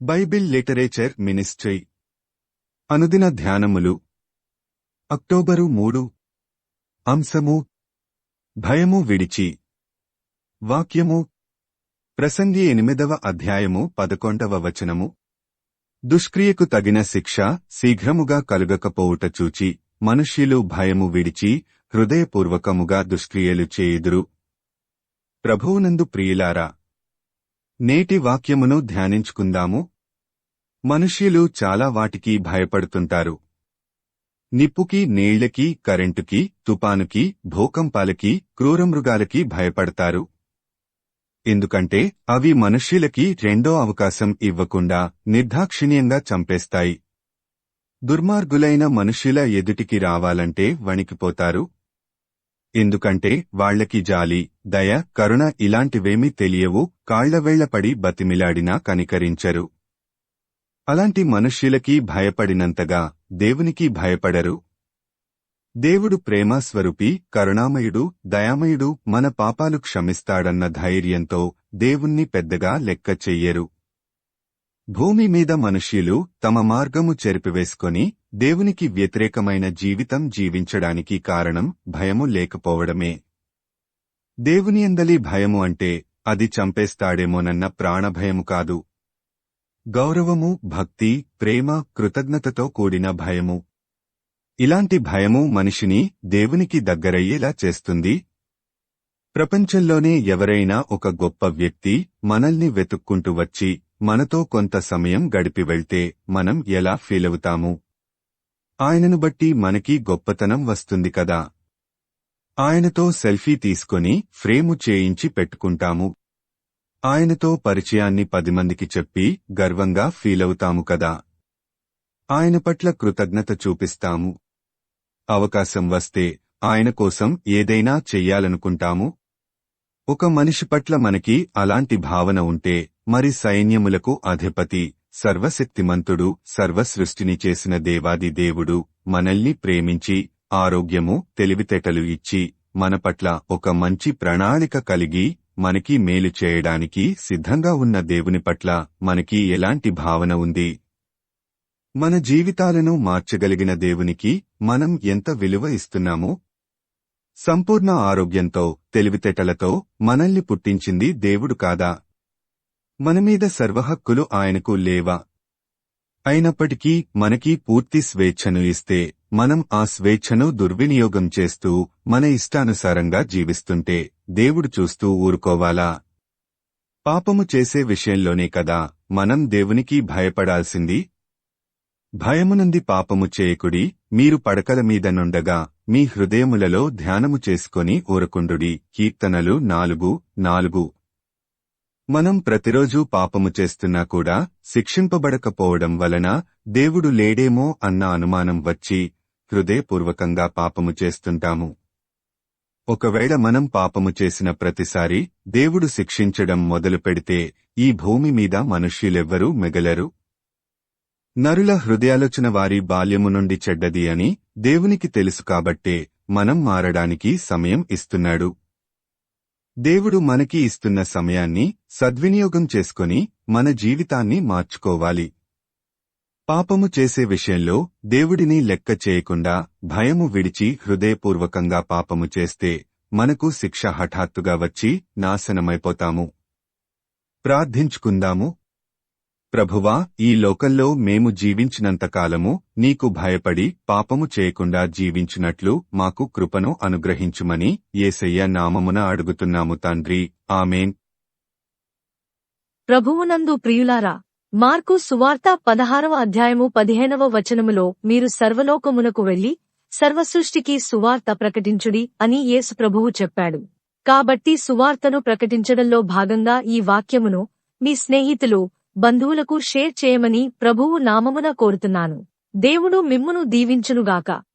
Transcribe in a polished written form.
Bible literature ministry అనుదిన ధ్యానములు October 3 అంశము భయము విడిచి వాక్యము ప్రసంగి 8వ అధ్యాయము 11వ వచనము దుష్క్రియకు తగిన శిక్ష శీఘ్రముగా కలుగకపోవుట చూచి మనుష్యులు భయము విడిచి హృదయపూర్వకముగా దుష్క్రియలు చేయుదురు. ప్రభువునందు ప్రియులారా, నేటి వాక్యమును ధ్యానించుకుందాము. మనుష్యులు చాలా వాటికి భయపడుతుంటారు. నిప్పుకి, నీళ్లకి, కరెంటుకి, తుపానుకి, భూకంపాలకి, క్రూరమృగాలకి భయపడతారు. ఎందుకంటే అవి మనుష్యులకి రెండో అవకాశం ఇవ్వకుండా నిర్దాక్షిణ్యంగా చంపేస్తాయి. దుర్మార్గులైన మనుష్యుల ఎదుటికి రావాలంటే వణికిపోతారు. ఎందుకంటే వాళ్లకి జాలి, దయ, కరుణ ఇలాంటివేమీ తెలియవు. కాళ్లవేళ్లపడి బతిమిలాడినా కనికరించరు. అలాంటి మనుష్యులకి భయపడినంతగా దేవునికి భయపడరు. దేవుడు ప్రేమస్వరూపి, కరుణామయుడు, దయామయుడు, మన పాపాలు క్షమిస్తాడన్న ధైర్యంతో దేవుణ్ణి పెద్దగా లెక్క చెయ్యరు. భూమి మీద మనుష్యులు తమ మార్గము చెరిపివేసుకొని దేవునికి వ్యతిరేకమైన జీవితం జీవించడానికి కారణం భయము లేకపోవడమే. దేవునియందలి భయము అంటే అది చంపేస్తాడేమోనన్న ప్రాణభయము కాదు. గౌరవము, భక్తి, ప్రేమ, కృతజ్ఞతతో కూడిన భయము. ఇలాంటి భయము మనిషిని దేవునికి దగ్గరయ్యేలా చేస్తుంది. ప్రపంచంలోనే ఎవరైనా ఒక గొప్ప వ్యక్తి మనల్ని వెతుక్కుంటూ వచ్చి మనతో కొంత సమయం గడిపి వెళ్తే మనం ఎలా ఫీలవుతాము? ఆయనను బట్టి మనకి గొప్పతనం వస్తుంది కదా. ఆయనతో సెల్ఫీ తీసుకొని ఫ్రేము చేయించి పెట్టుకుంటాము. ఆయనతో పరిచయాన్ని 10 మందికి చెప్పి గర్వంగా ఫీలవుతాము కదా. ఆయన పట్ల కృతజ్ఞత చూపిస్తాము. అవకాశం వస్తే ఆయన కోసం ఏదైనా చెయ్యాలనుకుంటాము. ఒక మనిషి పట్ల మనకి అలాంటి భావన ఉంటే మరి సైన్యములకు అధిపతి, సర్వశక్తిమంతుడు, సర్వసృష్టిని చేసిన దేవాది దేవుడు మనల్ని ప్రేమించి ఆరోగ్యము, తెలివితేటలు ఇచ్చి మన పట్ల ఒక మంచి ప్రణాళిక కలిగి మనకి మేలు చేయడానికి సిద్ధంగా ఉన్న దేవుని పట్ల మనకి ఎలాంటి భావన ఉంది? మన జీవితాలను మార్చగలిగిన దేవునికి మనం ఎంత విలువ ఇస్తున్నాము? సంపూర్ణ ఆరోగ్యంతో, తెలివితేటలతో మనల్ని పుట్టించింది దేవుడు కాదా? మనమీద సర్వహక్కులు ఆయనకు లేవా? అయినప్పటికీ మనకి పూర్తి స్వేచ్ఛను ఇస్తే మనం ఆ స్వేచ్ఛను దుర్వినియోగం చేస్తూ మన ఇష్టానుసారంగా జీవిస్తుంటే దేవుడు చూస్తూ ఊరుకోవాలా? పాపము చేసే విషయంలోనే కదా మనం దేవునికి భయపడాల్సింది. భయమునుంది పాపము చేయకుడి, మీరు పడకల మీద నుండగా మీ హృదయములలో ధ్యానము చేసుకొని ఊరకుండుడి. కీర్తనలు 4:4. మనం ప్రతిరోజూ పాపము చేస్తున్నా కూడా శిక్షింపబడకపోవడం వలన దేవుడు లేడేమో అన్న అనుమానం వచ్చి హృదయపూర్వకంగా పాపము చేస్తుంటాము. ఒకవేళ మనం పాపము చేసిన ప్రతిసారి దేవుడు శిక్షించడం మొదలుపెడితే ఈ భూమి మీద మనుష్యులెవ్వరూ మిగలరు. నరుల హృదయాలోచన వారి బాల్యము నుండి చెడ్డది అని దేవునికి తెలుసు కాబట్టే మనం మారడానికి సమయం ఇస్తున్నాడు. దేవుడు మనకి ఇస్తున్న సమయాన్ని సద్వినియోగం చేసుకొని మన జీవితాన్ని మార్చుకోవాలి. పాపము చేసే విషయంలో దేవుడిని లెక్క చేయకుండా భయము విడిచి హృదయపూర్వకంగా పాపము చేస్తే మనకు శిక్ష హఠాత్తుగా వచ్చి నాశనమైపోతాము. ప్రార్థించుకుందాము. ప్రభువా, ఈ లోకంలో మేము జీవించినంతకాలము నీకు భయపడి పాపము చేయకుండా జీవించినట్లు మాకు కృపను అనుగ్రహించుమని యేసయ్య నామమున అడుగుతున్నాము తండ్రి. ఆమేన్. ప్రభువునందు ప్రియులారా, మార్కు సువార్త 16వ అధ్యాయము 15వ వచనములో మీరు సర్వలోకమునకు వెళ్లి సర్వసృష్టికి సువార్త ప్రకటించుడి అని యేసు ప్రభువు చెప్పాడు. కాబట్టి సువార్తను ప్రకటించడంలో భాగంగా ఈ వాక్యమును మీ స్నేహితులు, బంధువులకు షేర్ చేయమని ప్రభువు నామమున కోరుతున్నాను. దేవుడు మిమ్మును దీవించునుగాక.